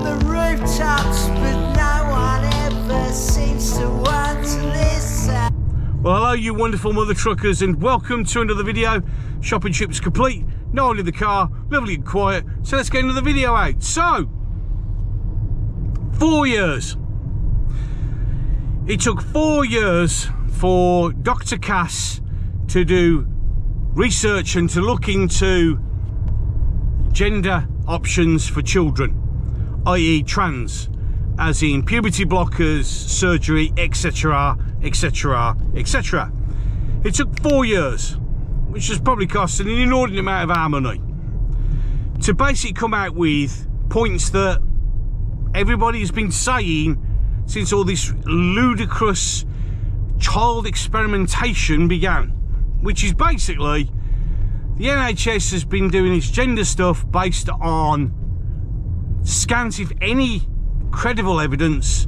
on the rooftops, but no one ever seems to want to listen. Well, hello you wonderful mother truckers, and welcome to another video. Shopping trip's complete, no one in the car, lovely and quiet, so let's get another video out. So, 4 years. It took 4 years for Dr. Cass to do research and to look into gender options for children, i.e. trans, as in puberty blockers, surgery, etc, etc, etc. It took 4 years, which has probably cost an inordinate amount of our money, to basically come out with points that everybody has been saying since all this ludicrous child experimentation began, which is basically the NHS has been doing its gender stuff based on scant, if any, credible evidence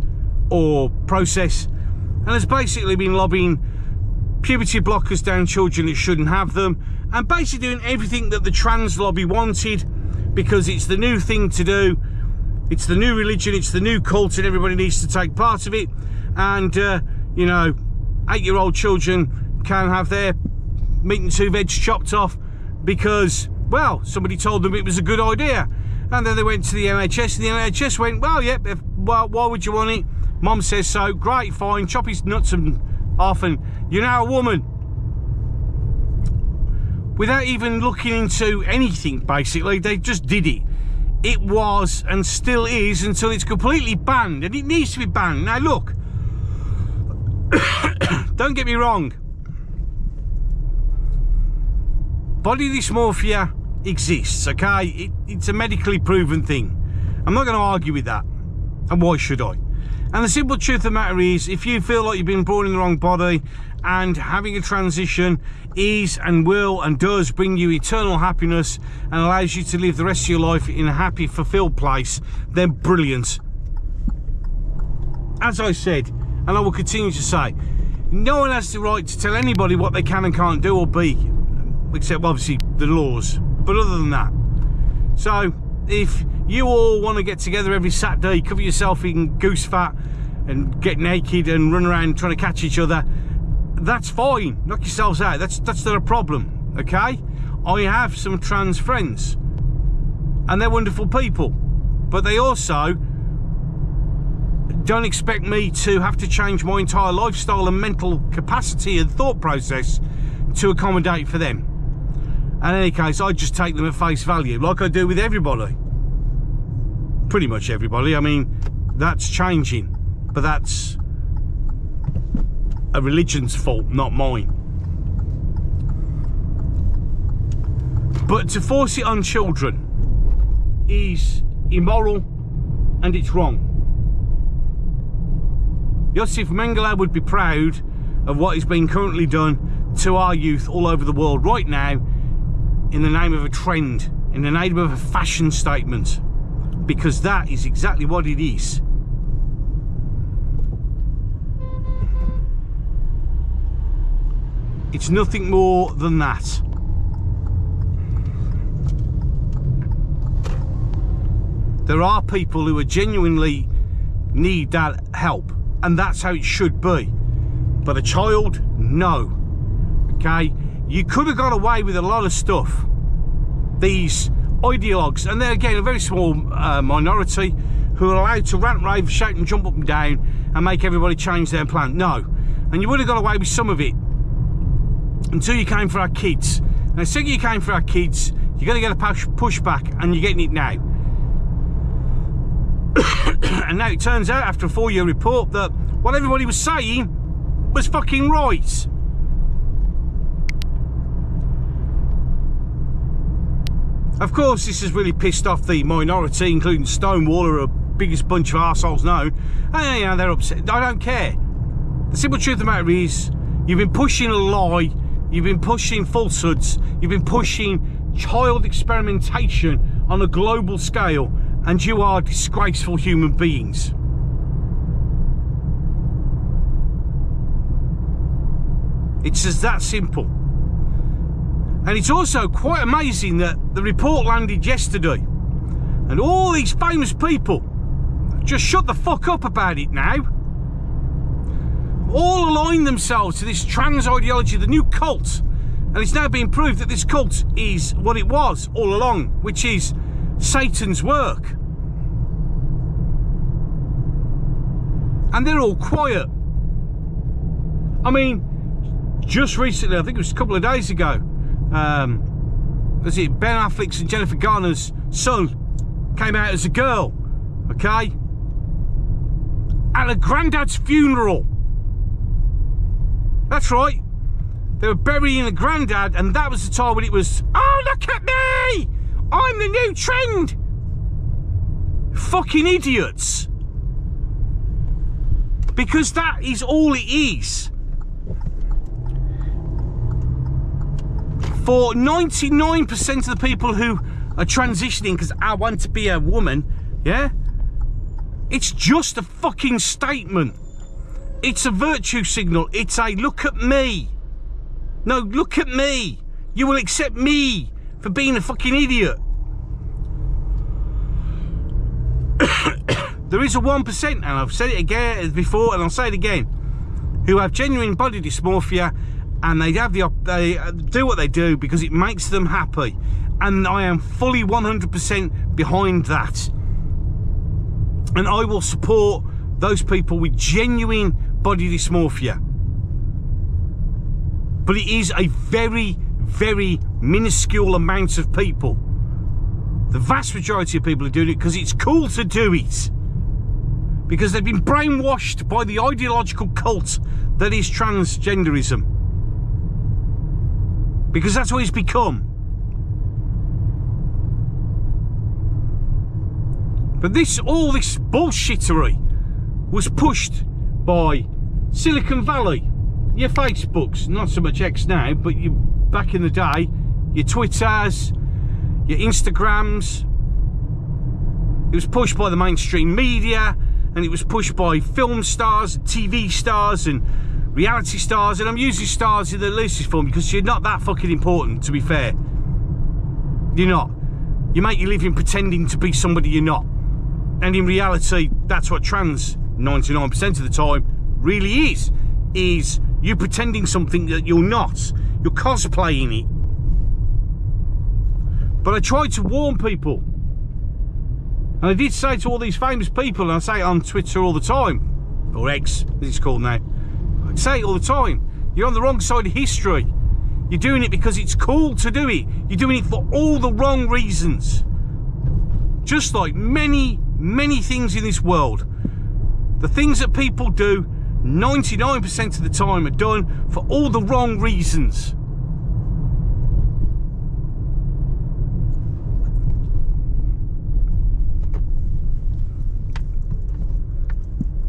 or process, and has basically been lobbying puberty blockers down children that shouldn't have them, and basically doing everything that the trans lobby wanted, because it's the new thing to do, it's the new religion, it's the new cult, and everybody needs to take part of it. And you know, 8-year-old children can have their meat and 2 veg chopped off because, well, somebody told them it was a good idea. And then they went to the NHS, and the NHS went, well, yeah, well, why would you want it? Mom says so, great, fine, chop his nuts and off, and you're now a woman. Without even looking into anything, basically, they just did it. It was, and still is, until it's completely banned, and it needs to be banned. Now, look, don't get me wrong. Body dysmorphia exists, okay? It's a medically proven thing. I'm not going to argue with that. And why should I? And the simple truth of the matter is, if you feel like you've been born in the wrong body and having a transition is and will and does bring you eternal happiness and allows you to live the rest of your life in a happy, fulfilled place, then brilliant. As I said, and I will continue to say, no one has the right to tell anybody what they can and can't do or be, except obviously the laws. But other than that, so if you all want to get together every Saturday, cover yourself in goose fat and get naked and run around trying to catch each other, that's fine. Knock yourselves out. That's not a problem, okay? I have some trans friends, and they're wonderful people, but they also don't expect me to have to change my entire lifestyle and mental capacity and thought process to accommodate for them. In any case, I just take them at face value, like I do with everybody. Pretty much everybody. I mean, that's changing, but that's a religion's fault, not mine. But to force it on children is immoral, and it's wrong. Josef Mengele would be proud of what is being currently done to our youth all over the world right now, in the name of a trend, in the name of a fashion statement, because that is exactly what it is. It's nothing more than that. There are people who are genuinely need that help, and that's how it should be. But a child, no. Okay? You could have got away with a lot of stuff. These ideologues, and they're again a very small minority, who are allowed to rant, rave, shout and jump up and down and make everybody change their plan. No. And you would have got away with some of it until you came for our kids. And the second you came for our kids, you're going to get a pushback, and you're getting it now. And now it turns out, after a 4-year report, that what everybody was saying was fucking right. Of course, this has really pissed off the minority, including Stonewall, who are the biggest bunch of arseholes known. And you know, they're upset. I don't care. The simple truth of the matter is, you've been pushing a lie, you've been pushing falsehoods, you've been pushing child experimentation on a global scale, and you are disgraceful human beings. It's just that simple. And it's also quite amazing that the report landed yesterday, and all these famous people just shut the fuck up about it now. All align themselves to this trans ideology, the new cult. And it's now being proved that this cult is what it was all along, which is Satan's work. And they're all quiet. I mean, just recently, I think it was a couple of days ago, was it Ben Affleck's and Jennifer Garner's son came out as a girl, okay? At a granddad's funeral. That's right. They were burying a granddad, and that was the time when it was, oh, look at me! I'm the new trend! Fucking idiots. Because that is all it is. For 99% of the people who are transitioning because I want to be a woman, yeah? It's just a fucking statement. It's a virtue signal. It's a look at me. No, look at me. You will accept me for being a fucking idiot. There is a 1%, and I've said it again before, and I'll say it again, who have genuine body dysmorphia, and they do what they do because it makes them happy. And I am fully 100% behind that. And I will support those people with genuine body dysmorphia. But it is a very, very minuscule amount of people. The vast majority of people are doing it because it's cool to do it. Because they've been brainwashed by the ideological cult that is transgenderism. Because that's what it's become. But all this bullshittery was pushed by Silicon Valley. Your Facebooks, not so much X now, but back in the day, your Twitters, your Instagrams. It was pushed by the mainstream media, and it was pushed by film stars, and TV stars, and reality stars. And I'm using stars in the loosest form because you're not that fucking important, to be fair. You're not. You make your living pretending to be somebody you're not. And in reality, that's what trans 99% of the time really is you pretending something that you're not. You're cosplaying it. But I tried to warn people. And I did say to all these famous people, and I say it on Twitter all the time, or X, as it's called now. I say it all the time. You're on the wrong side of history. You're doing it because it's cool to do it. You're doing it for all the wrong reasons. Just like many, many things in this world. The things that people do, 99% of the time, are done for all the wrong reasons.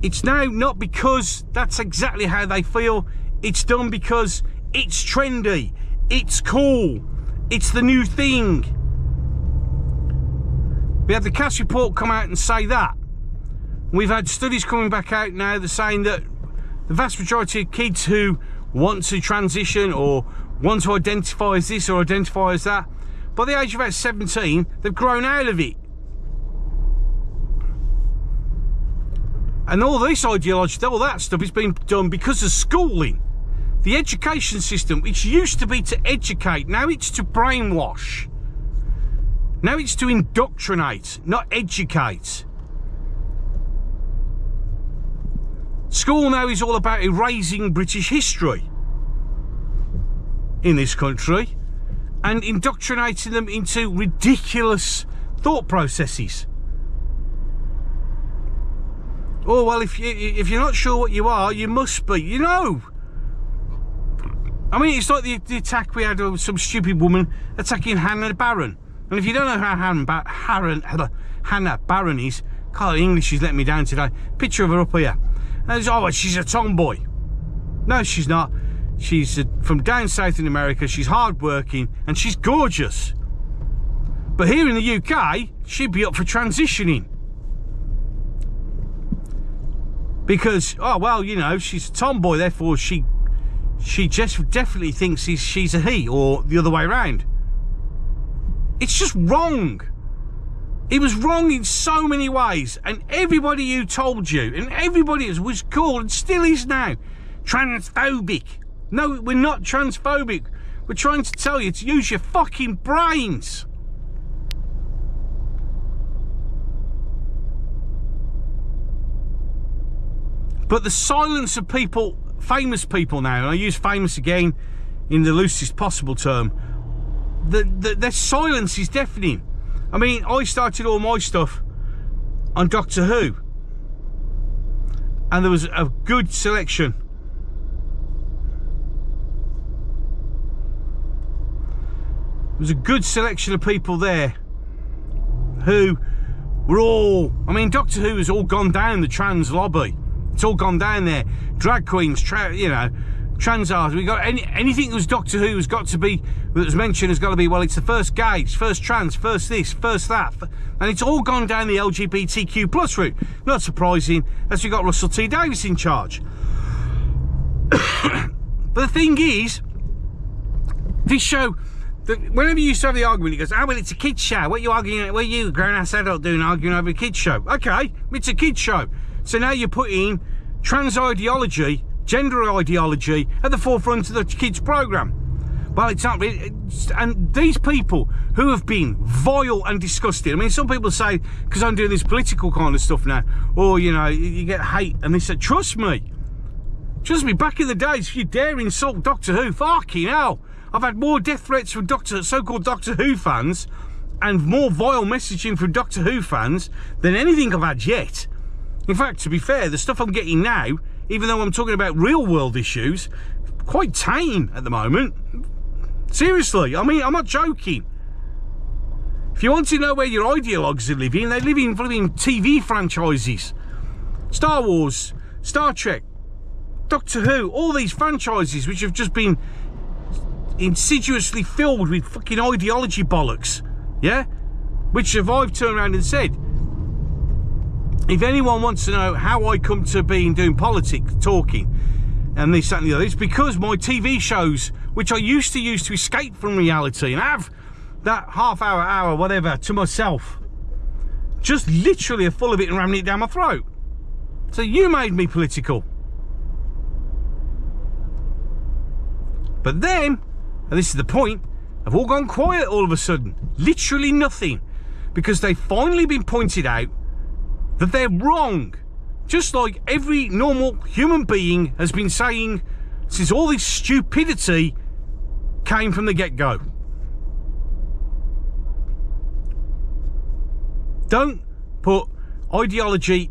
It's now not because that's exactly how they feel. It's done because it's trendy. It's cool. It's the new thing. We had the Cass report come out and say that. We've had studies coming back out now that saying that the vast majority of kids who want to transition or want to identify as this or identify as that, by the age of about 17, they've grown out of it. And all this ideology, all that stuff is being done because of schooling. The education system, which used to be to educate, now it's to brainwash. Now it's to indoctrinate, not educate. School now is all about erasing British history in this country and indoctrinating them into ridiculous thought processes. Oh, well, if you're not sure what you are, you must be. You know. I mean, it's like the attack we had of some stupid woman attacking Hannah Barron. And if you don't know how Hannah Barron is, God, English is letting me down today. Picture of her up here. And it's, oh, she's a tomboy. No, she's not. She's from down south in America. She's hard-working and she's gorgeous. But here in the UK, she'd be up for transitioning. Because, oh, well, you know, she's a tomboy, therefore she just definitely thinks she's a he, or the other way around. It's just wrong. He was wrong in so many ways, and everybody who told you, and everybody was called, and still is now, transphobic. No, we're not transphobic. We're trying to tell you to use your fucking brains. But the silence of people, famous people now, and I use famous again in the loosest possible term, their silence is deafening. I mean, I started all my stuff on Doctor Who, and there was a good selection. There was a good selection of people there who were all, I mean, Doctor Who has all gone down the trans lobby. It's all gone down there. Drag queens, you know, trans artists. We got anything that was Doctor Who has got to be, that was mentioned has got to be, well, it's the first gay, it's first trans, first this, first that, and it's all gone down the LGBTQ plus route. Not surprising, as we got Russell T Davies in charge. But the thing is, this show, whenever you used to have the argument, he goes, "Oh well, it's a kids show. What are you arguing? What are you, grown-ass adult, doing arguing over a kids show?" Okay, it's a kids show. So now you're putting trans ideology, gender ideology at the forefront of the kids program. Well, it's not really, and these people who have been vile and disgusting. I mean, some people say, because I'm doing this political kind of stuff now, or, you know, you get hate, and they say, trust me, back in the days, if you dare insult Doctor Who, fucking hell, I've had more death threats from so-called Doctor Who fans, and more vile messaging from Doctor Who fans than anything I've had yet. In fact, to be fair, the stuff I'm getting now, even though I'm talking about real world issues, quite tame at the moment. Seriously, I mean, I'm not joking. If you want to know where your ideologues are living, they live in TV franchises. Star Wars, Star Trek, Doctor Who, all these franchises which have just been insidiously filled with fucking ideology bollocks, yeah? Which I've turned around and said, if anyone wants to know how I come to being doing politics, talking, and this, that and the other, it's because my TV shows, which I used to use to escape from reality and have that half hour, whatever, to myself, just literally are full of it and ramming it down my throat. So you made me political. But then, and this is the point, have all gone quiet all of a sudden. Literally nothing. Because they've finally been pointed out that they're wrong. Just like every normal human being has been saying since all this stupidity came from the get-go. Don't put ideology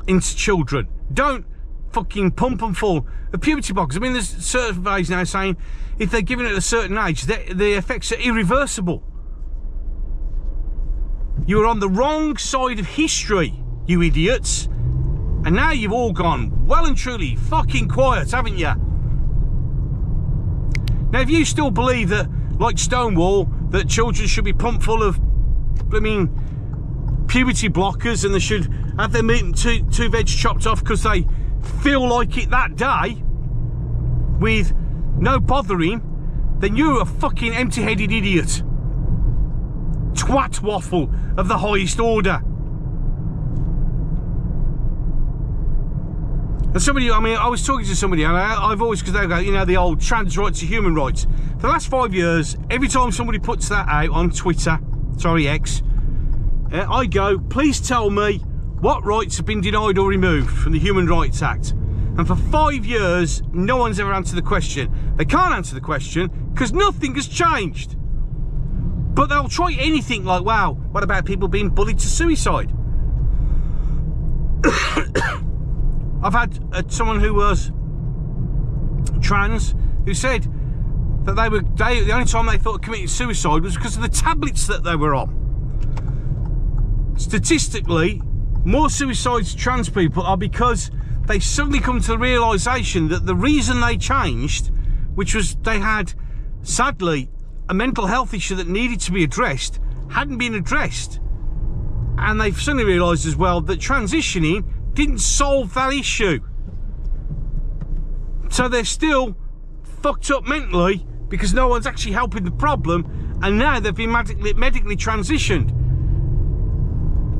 into children. Don't fucking pump them full of puberty blockers. I mean, there's surveys now saying if they're given it at a certain age, the effects are irreversible. You are on the wrong side of history, you idiots. And now you've all gone well and truly fucking quiet, haven't you? Now, if you still believe that, like Stonewall, that children should be pumped full of, puberty blockers and they should have their meat and two veg chopped off because they feel like it that day, with no bothering, then you're a fucking empty-headed idiot. Twat waffle of the highest order. And somebody, I mean, I was talking to somebody, and I've always, because they go, you know, the old trans rights are human rights. For the last 5 years, every time somebody puts that out on Twitter, sorry, X, I go, please tell me what rights have been denied or removed from the Human Rights Act. And for 5 years, no one's ever answered the question. They can't answer the question because nothing has changed. But they'll try anything like, wow, what about people being bullied to suicide? I've had someone who was trans who said that the only time they thought of committing suicide was because of the tablets that they were on. Statistically, more suicides to trans people are because they suddenly come to the realisation that the reason they changed, which was they had, sadly, a mental health issue that needed to be addressed, hadn't been addressed. And they've suddenly realised as well that transitioning didn't solve that issue. So they're still fucked up mentally because no one's actually helping the problem, and now they've been medically transitioned.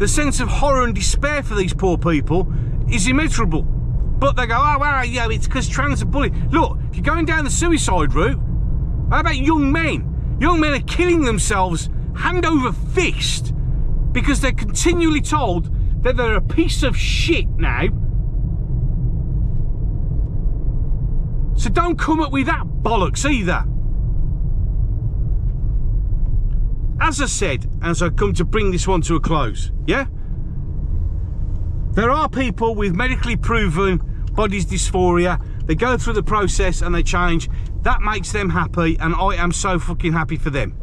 the sense of horror and despair for these poor people is immeasurable. But they go, oh, well, yeah, it's because trans are bullied. Look, if you're going down the suicide route, how about young men? Young men are killing themselves hand over fist because they're continually told that they're a piece of shit now. So don't come up with that bollocks either. As I said, as I come to bring this one to a close, yeah? There are people with medically proven body dysphoria. They go through the process and they change. That makes them happy, and I am so fucking happy for them.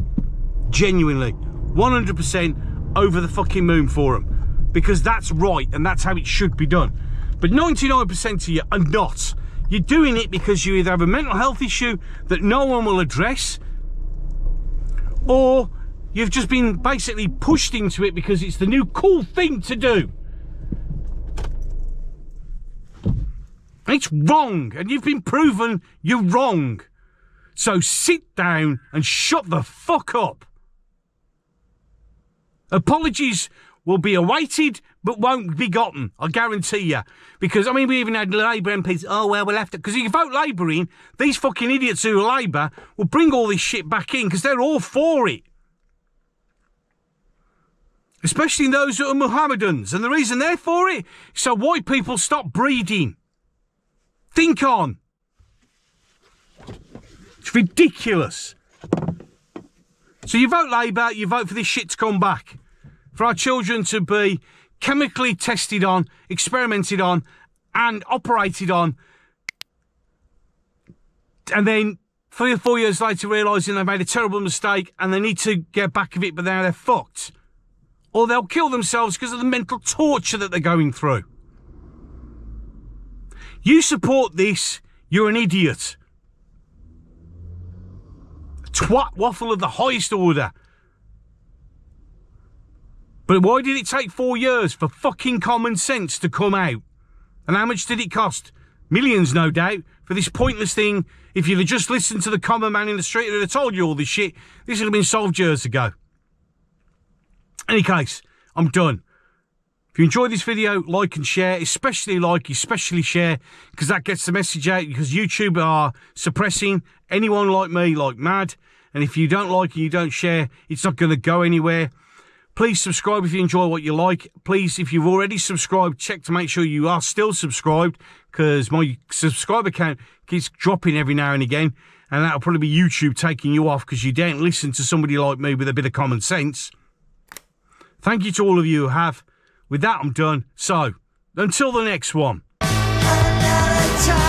Genuinely. 100% over the fucking moon for them. Because that's right, and that's how it should be done. But 99% of you are not. You're doing it because you either have a mental health issue that no one will address, or you've just been basically pushed into it because it's the new cool thing to do. It's wrong, and you've been proven you're wrong. So sit down and shut the fuck up. Apologies will be awaited, but won't be gotten, I guarantee you. Because, I mean, we even had Labour MPs, oh, well, we'll have to... Because if you vote Labour in, these fucking idiots who are Labour will bring all this shit back in, because they're all for it. Especially those that are Mohammedans. And the reason they're for it is so white people stop breeding. Think on. It's ridiculous. So you vote Labour, you vote for this shit to come back. For our children to be chemically tested on, experimented on, and operated on. And then 3 or 4 years later realising they've made a terrible mistake and they need to get back of it, but now they're fucked. Or they'll kill themselves because of the mental torture that they're going through. You support this, you're an idiot. Twat waffle of the highest order. But why did it take 4 years for fucking common sense to come out? And how much did it cost? Millions, no doubt, for this pointless thing. If you'd have just listened to the common man in the street that had told you all this shit, this would have been solved years ago. Any case, I'm done. If you enjoyed this video, like and share, especially share, because that gets the message out, because YouTube are suppressing anyone like me like mad. And if you don't like and you don't share, it's not going to go anywhere. Please subscribe if you enjoy what you like. Please, if you've already subscribed, check to make sure you are still subscribed, because my subscriber count keeps dropping every now and again, and that'll probably be YouTube taking you off because you don't listen to somebody like me with a bit of common sense. Thank you to all of you who have. With that, I'm done. So, until the next one. Another time.